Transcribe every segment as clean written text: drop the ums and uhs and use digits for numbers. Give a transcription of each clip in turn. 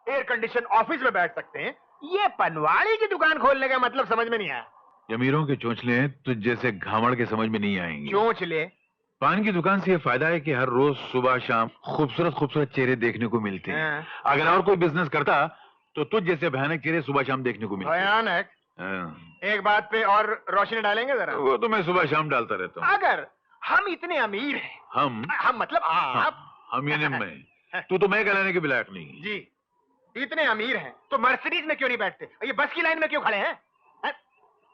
Air condition office में बैठ सकते हैं। ये पनवाड़ी की दुकान खोलने का मतलब समझ में नहीं आया। अमीरों के चोंचले हैं तो जैसे घावड़ के समझ में नहीं आएंगे। चोंचले? पान की दुकान से ये फायदा है कि हर रोज सुबह शाम खूबसूरत खूबसूरत चेहरे देखने को मिलते हैं। अगर और कोई बिजनेस करता तो तुझ जैसे भयानक चेहरे सुबह शाम देखने को मिलते। भयानक? एक बात पे और रोशनी डालेंगे जरा। वो तो मैं सुबह शाम डालता रहता हूँ। अगर हम इतने अमीर हैं, हम मतलब आप, हम यानी मैं, तो मैं कहलाने के लायक नहीं जी। इतने अमीर हैं तो मर्सिडीज में क्यों नहीं बैठते? ये बस की लाइन में क्यों खड़े हैं?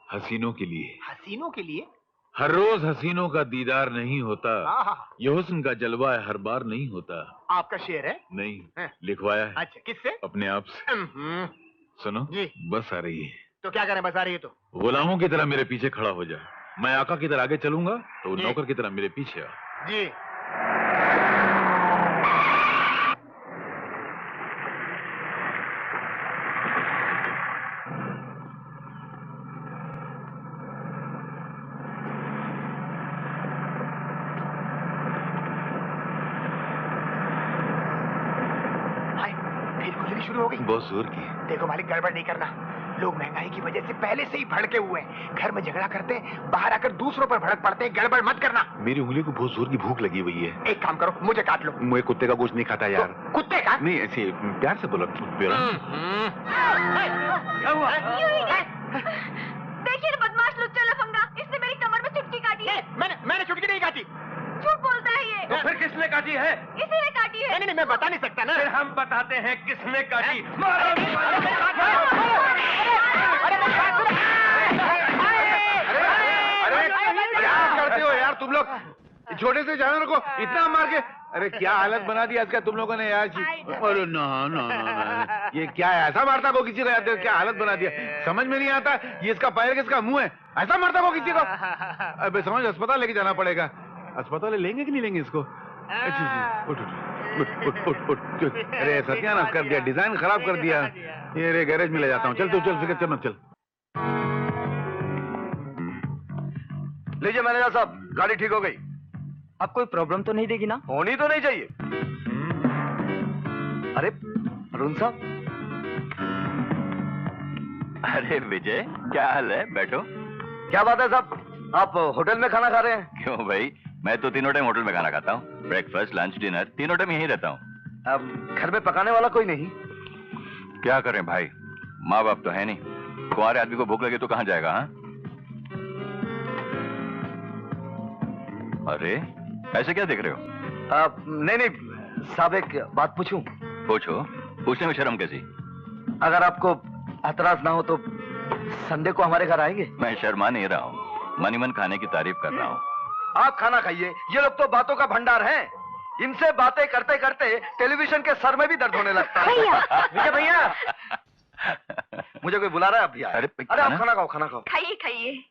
हसीनों के लिए। हसीनों के लिए? हर रोज हसीनों का दीदार नहीं होता, ये हुस्न का जलवा हर बार नहीं होता। आपका शेर है? नहीं, लिखवाया है। अच्छा, किससे? अपने आप से। सुनो जी, बस आ रही है। तो क्या करें, बस आ रही है तो? गुलामों की तरह मेरे पीछे खड़ा हो जा। मैं आका की तरह आगे चलूंगा तो नौकर की तरह मेरे पीछे आ। जी। शुरू हो गई। बहुत जोर की। देखो मालिक, गड़बड़ नहीं करना। लोग महंगाई की वजह से पहले से ही भड़के हुए हैं। घर में झगड़ा करते हैं, बाहर आकर दूसरों पर भड़क पड़ते हैं। गड़बड़ मत करना। मेरी उंगली को बहुत जोर की भूख लगी हुई है। एक काम करो, मुझे काट लो। मुझे कुत्ते का गोश्त नहीं खाता यार। तो, कुत्ते का? नहीं, ऐसे प्यार से बोलो। देखिए बदमाश लुच्चा लफंगा, इसने मेरी कमर में चुटकी काटी है। मैंने चुटकी नहीं काटी। झूठ बोलता है ये। तो फिर किसने काटी है? इसी ने काटी है। नहीं, मैं बता नहीं सकता ना। फिर हम बताते हैं किसने काटी। क्या करते हो यार तुम लोग? छोटे से जानवर को इतना मार के, अरे क्या हालत बना दिया इसका तुम लोगों ने यार। अरे ना, ये क्या है? ऐसा मारता को किसी को? क्या हालत बना दिया, समझ में नहीं आता। ये इसका पैर किसका मुंह है? ऐसा मारता को किसी को? अबे समझ, अस्पताल लेके जाना पड़ेगा। अस्पताल लेंगे कि नहीं लेंगे इसको? उठ उठ उठ उठ। अरे सत्यानाश कर दिया, डिजाइन खराब कर दिया। ये रे गैरेज में ले जाता हूँ। चल तू चल, फिक्र चल। चल लीजिए मैनेजर साहब, गाड़ी ठीक हो गई। अब कोई प्रॉब्लम तो नहीं देगी ना? होनी तो नहीं चाहिए। अरे अरुण साहब। अरे विजय, क्या हाल है? बैठो। क्या बात है साहब, आप होटल में खाना खा रहे हैं? क्यों भाई, मैं तो तीनों टाइम होटल में खाना खाता हूँ। ब्रेकफास्ट, लंच, डिनर तीनों टाइम यहीं रहता हूँ। अब घर में पकाने वाला कोई नहीं? क्या करें भाई, माँ बाप तो है नहीं। कुंवारे आदमी को भूख लगे तो कहाँ जाएगा? हाँ, अरे ऐसे क्या देख रहे हो? नहीं साहब, एक बात पूछूं? पूछो, पूछने में शर्म कैसी? अगर आपको एतराज ना हो तो संडे को हमारे घर आएंगे? मैं शर्मा नहीं रहा हूँ, मन ही मन खाने की तारीफ कर रहा हूँ। आप खाना खाइए, ये लोग तो बातों का भंडार हैं। इनसे बातें करते करते टेलीविजन के सर में भी दर्द होने लगता है। विजय भैया, मुझे कोई बुला रहा है? अभी अरे आप खाना खाओ, खाना खाओ। खाइए खाइए।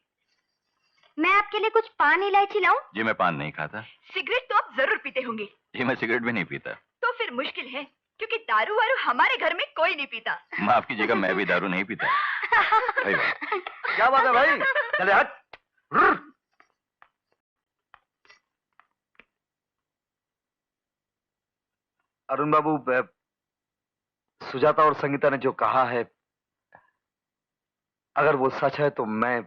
मैं आपके लिए कुछ पान इलायची लाऊं? जी मैं पान नहीं खाता। सिगरेट तो आप जरूर पीते होंगे। जी मैं सिगरेट भी नहीं पीता। तो फिर मुश्किल है, क्योंकि दारू वारू हमारे घर में कोई नहीं पीता। माफ कीजिएगा, मैं भी दारू नहीं पीता। क्या बात है भाई? चले हट। अरुण बाबू, सुजाता और संगीता ने जो कहा है, अगर वो सच है तो मैं।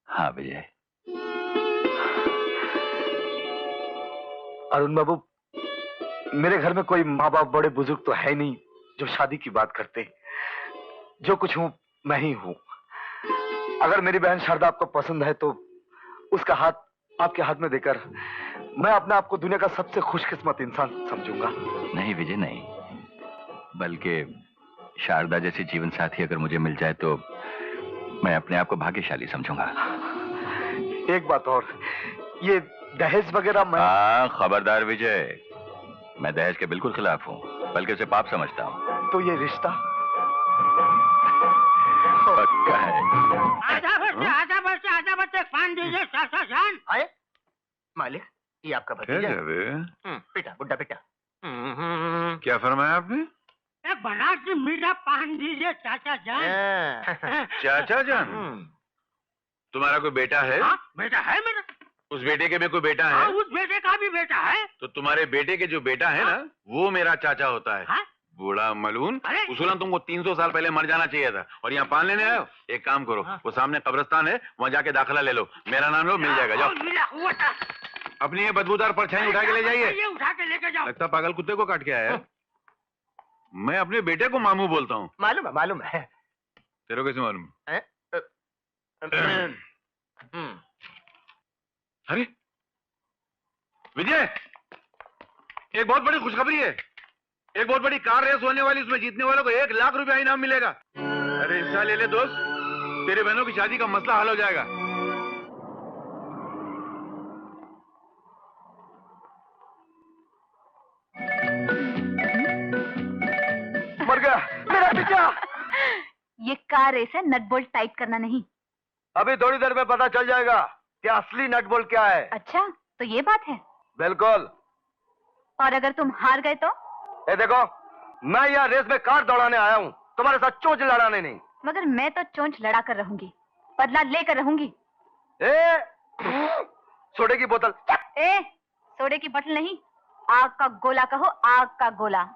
हाँ विजय। अरुण बाबू, मेरे घर में कोई माँ बाप बड़े बुजुर्ग तो है नहीं जो शादी की बात करते। जो कुछ हूं मैं ही हूं। अगर मेरी बहन शारदा आपको पसंद है तो उसका हाथ आपके हाथ में देकर मैं अपने आप को दुनिया का सबसे खुशकिस्मत इंसान समझूंगा। नहीं विजय नहीं, बल्कि शारदा जैसी जीवन साथी अगर मुझे मिल जाए तो मैं अपने आप को भाग्यशाली समझूंगा। एक बात और, ये दहेज वगैरह मैं। हाँ खबरदार विजय, मैं दहेज के बिल्कुल खिलाफ हूँ, बल्कि उसे पाप समझता हूँ। तो ये रिश्ता पक्का है। आजा बच्चे पान दीजिए चाचा जान। आए मालिक, ये आपका भतीजा है। बेटा, बुड्ढा बेटा। क्या फरमाया आपने? एक बना के मीठा पान दीजिए चाचा जान। चाचा जान, तुम्हारा कोई बेटा है? हाँ, बेटा है मेरा। उस बेटे के भी कोई बेटा हाँ, है? उस बेटे का भी बेटा है। तो तुम्हारे बेटे के जो बेटा है ना, वो मेरा चाचा होता है। हाँ? बूढ़ा मलून। अरे! उसूलन तुमको 300 साल पहले मर जाना चाहिए था और यहाँ पान लेने आए हो। एक काम करो, वो सामने कब्रिस्तान है, वहाँ जाके दाखिला ले लो, मेरा नाम लो, मिल जाएगा। जाओ मिला हुआ था। अपनी ये बदबूदार परछाई उठा के ले जाइए। ये उठा के लेके जाओ। लगता पागल कुत्ते को काट के आया है। मैं अपने बेटे को मामू बोलता हूँ। मालूम है। तेरे को कैसे मालूम? अरे विजय, एक बहुत बड़ी खुशखबरी है। एक बहुत बड़ी कार रेस होने वाली, उसमें जीतने वालों को 1 लाख रुपया इनाम मिलेगा। अरे हिस्सा ले ले दोस्त, तेरे बहनों की शादी का मसला हल हो जाएगा। मर गया मेरा पिता। ये कार रेस है, नट बोल्ट टाइट करना नहीं। अभी थोड़ी देर में पता चल जाएगा कि असली नट बोल्ट क्या है। अच्छा, तो ये बात है। बिल्कुल। और अगर तुम हार गए तो? ये देखो, मैं यहाँ रेस में कार दौड़ाने आया हूँ, तुम्हारे साथ चोंच लड़ाने नहीं। मगर मैं तो चोंच लड़ा कर रहूंगी, बदला लेकर रहूंगी। ए, सोडे की बोतल। ए, सोडे की बोतल नहीं, आग का गोला कहो, आग का गोला।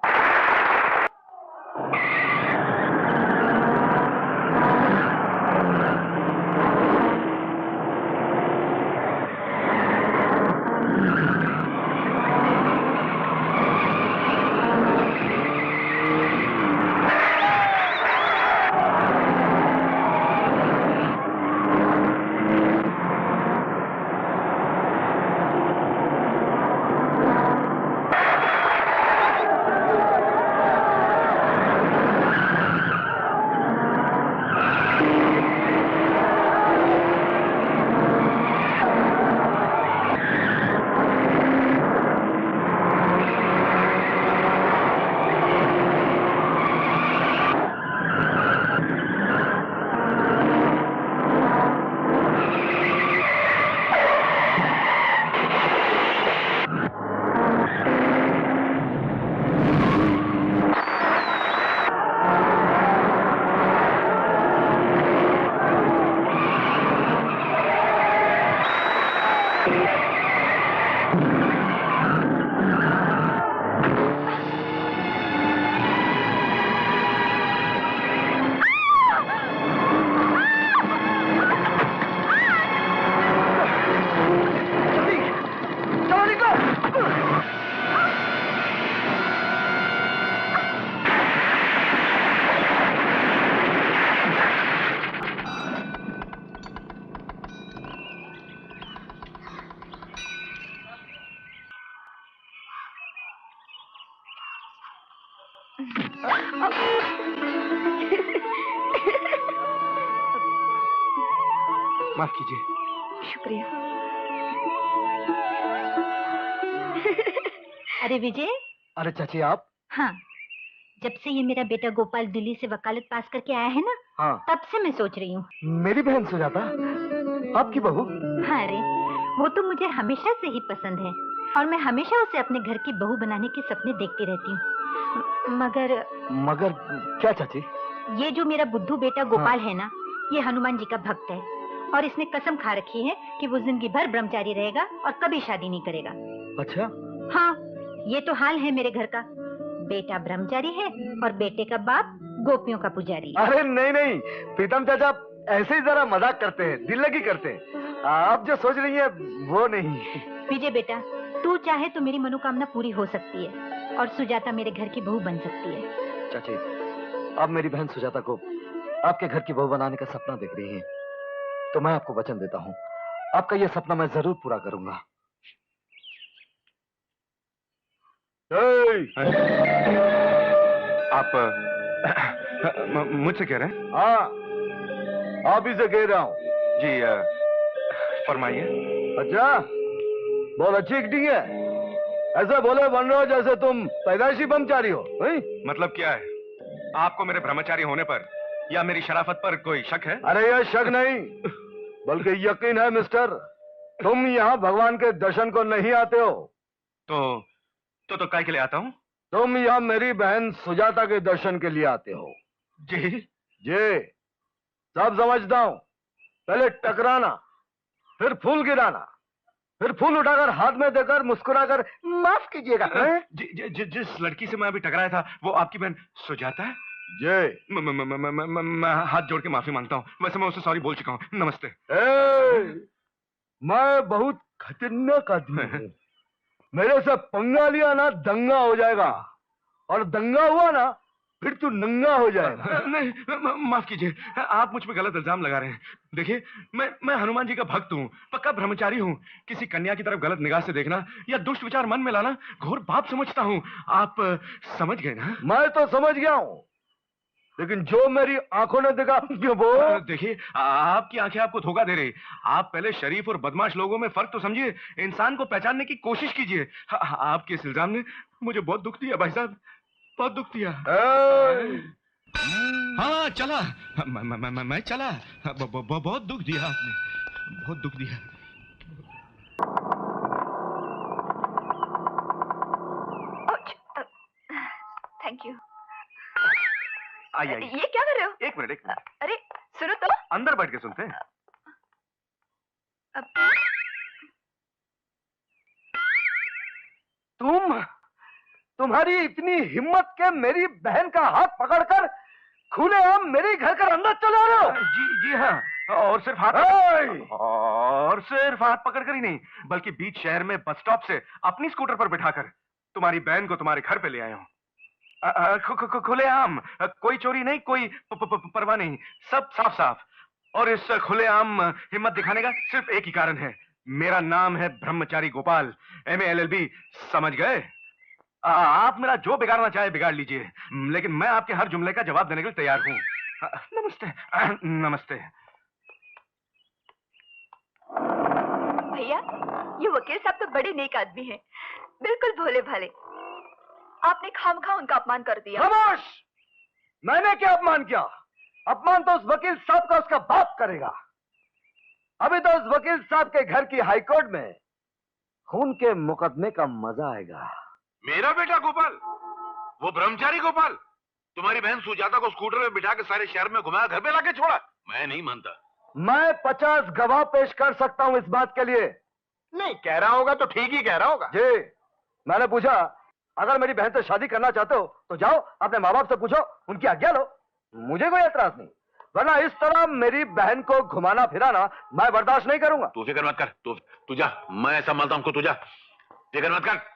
माफ कीजिए। शुक्रिया। अरे विजय। अरे चाची आप? हाँ, जब से ये मेरा बेटा गोपाल दिल्ली से वकालत पास करके आया है ना, हाँ। तब से मैं सोच रही हूँ। मेरी बहन सुजाता, आपकी बहू? हाँ रे, वो तो मुझे हमेशा से ही पसंद है और मैं हमेशा उसे अपने घर की बहू बनाने के सपने देखती रहती हूँ। मगर क्या चाची? ये जो मेरा बुद्धू बेटा गोपाल है ना, ये हनुमान जी का भक्त है और इसने कसम खा रखी है कि वो जिंदगी भर ब्रह्मचारी रहेगा और कभी शादी नहीं करेगा। अच्छा? हाँ, ये तो हाल है मेरे घर का। बेटा ब्रह्मचारी है और बेटे का बाप गोपियों का पुजारी है। अरे नहीं, प्रीतम चाचा ऐसे ही जरा मजाक करते हैं, दिल लगी करते हैं। आप जो सोच रही है वो नहीं। विजय बेटा, तू चाहे तो मेरी मनोकामना पूरी हो सकती है और सुजाता मेरे घर की बहू बन सकती है। चाची, आप मेरी बहन सुजाता को आपके घर की बहू बनाने का सपना देख रही हैं, तो मैं आपको वचन देता हूँ, आपका यह सपना मैं जरूर पूरा करूंगा। आप मुझसे कह रहे हैं? हाँ, आप ही से कह रहा हूँ। जी फरमाइए। अच्छा, बहुत अच्छी एक्टिंग है। ऐसे बोले बन रहे हो जैसे तुम पैदाइशी ब्रह्मचारी हो। मतलब क्या है? आपको मेरे ब्रह्मचारी होने पर या मेरी शराफत पर कोई शक है? अरे यह शक नहीं, बल्कि यकीन है मिस्टर। तुम यहाँ भगवान के दर्शन को नहीं आते हो। तो काय के लिए आता हूँ? तुम यहाँ मेरी बहन सुजाता के दर्शन के लिए आते हो। जी जी, सब समझता हूँ। पहले टकराना, फिर फूल गिराना, फिर फूल उठाकर हाथ में देकर मुस्कुराकर माफ कीजिएगा। जिस लड़की से मैं अभी टकराया था वो आपकी बहन सुजाता है। जय। मैं हाथ जोड़ के माफी मांगता हूँ, वैसे मैं उससे सॉरी बोल चुका हूँ। नमस्ते। मैं बहुत खतरनाक आदमी हूँ। मेरे से पंगा लिया ना दंगा हो जाएगा, और दंगा हुआ ना फिर तू नंगा हो जाएगा। नहीं, माफ कीजिए, आप मुझ पे गलत इल्जाम लगा रहे हैं। देखिए, मैं हनुमान जी का भक्त हूँ, पक्का ब्रह्मचारी हूँ। किसी कन्या की तरफ गलत निगाह से देखना या दुष्ट विचार मन में लाना घोर पाप समझता हूँ। आप समझ गए ना? मैं तो समझ गया हूँ, लेकिन जो मेरी आंखों ने देखा वो। देखिए, आपकी आंखें आपको धोखा दे रही। आप पहले शरीफ और बदमाश लोगों में फर्क तो समझिए, इंसान को पहचानने की कोशिश कीजिए। आपके इस इल्जाम ने मुझे बहुत दुख दिया भाई साहब, बहुत दुख दिया। हाँ चला, मैं चला। बहुत दुख दिया आपने, बहुत दुख दिया। Thank you. आइए ये क्या कर रहे हो? एक मिनट। अरे सुनो तो। अंदर बैठ के सुनते हैं। तुम्हारी इतनी हिम्मत के मेरी बहन का हाथ पकड़कर खुलेआम मेरे घर के अंदर चले आ रहे हो? जी हाँ, और सिर्फ हाथ पकड़कर ही नहीं, बल्कि बीच शहर में बस स्टॉप से अपनी स्कूटर पर बिठाकर तुम्हारी बहन को तुम्हारे घर पे ले आया हूँ। खुलेआम, कोई चोरी नहीं, कोई परवाह नहीं, सब साफ साफ। और इस खुलेआम हिम्मत दिखाने का सिर्फ एक ही कारण है, मेरा नाम है ब्रह्मचारी गोपाल, MA LLB। समझ गए? आप मेरा जो बिगाड़ना चाहे बिगाड़ लीजिए, लेकिन मैं आपके हर जुमले का जवाब देने के लिए तैयार हूँ। नमस्ते। नमस्ते भैया, ये वकील साहब तो बड़े नेक आदमी हैं, बिल्कुल भोले भाले। आपने खामखा उनका अपमान कर दिया। खामोश! मैंने क्या अपमान किया? अपमान तो उस वकील साहब का उसका बाप करेगा। अभी तो उस वकील साहब के घर की हाईकोर्ट में खून के मुकदमे का मजा आएगा। मेरा बेटा गोपाल, वो ब्रह्मचारी गोपाल, तुम्हारी बहन सुजाता को स्कूटर में बिठा के सारे शहर में घुमाया, घर पे लाके छोड़ा? मैं नहीं मानता। मैं 50 गवाह पेश कर सकता हूं इस बात के लिए। नहीं, कह रहा होगा तो ठीक ही कह रहा होगा। जी, मैंने पूछा, अगर मेरी बहन से शादी करना चाहते हो तो जाओ अपने माँ बाप से पूछो, उनकी आज्ञा लो, मुझे कोई एतराज नहीं। वरना इस तरह मेरी बहन को घुमाना फिराना मैं बर्दाश्त नहीं करूंगा। तू फिक्र मत कर, तू जा, मैं संभालता हूं, तू जा, फिक्र मत कर।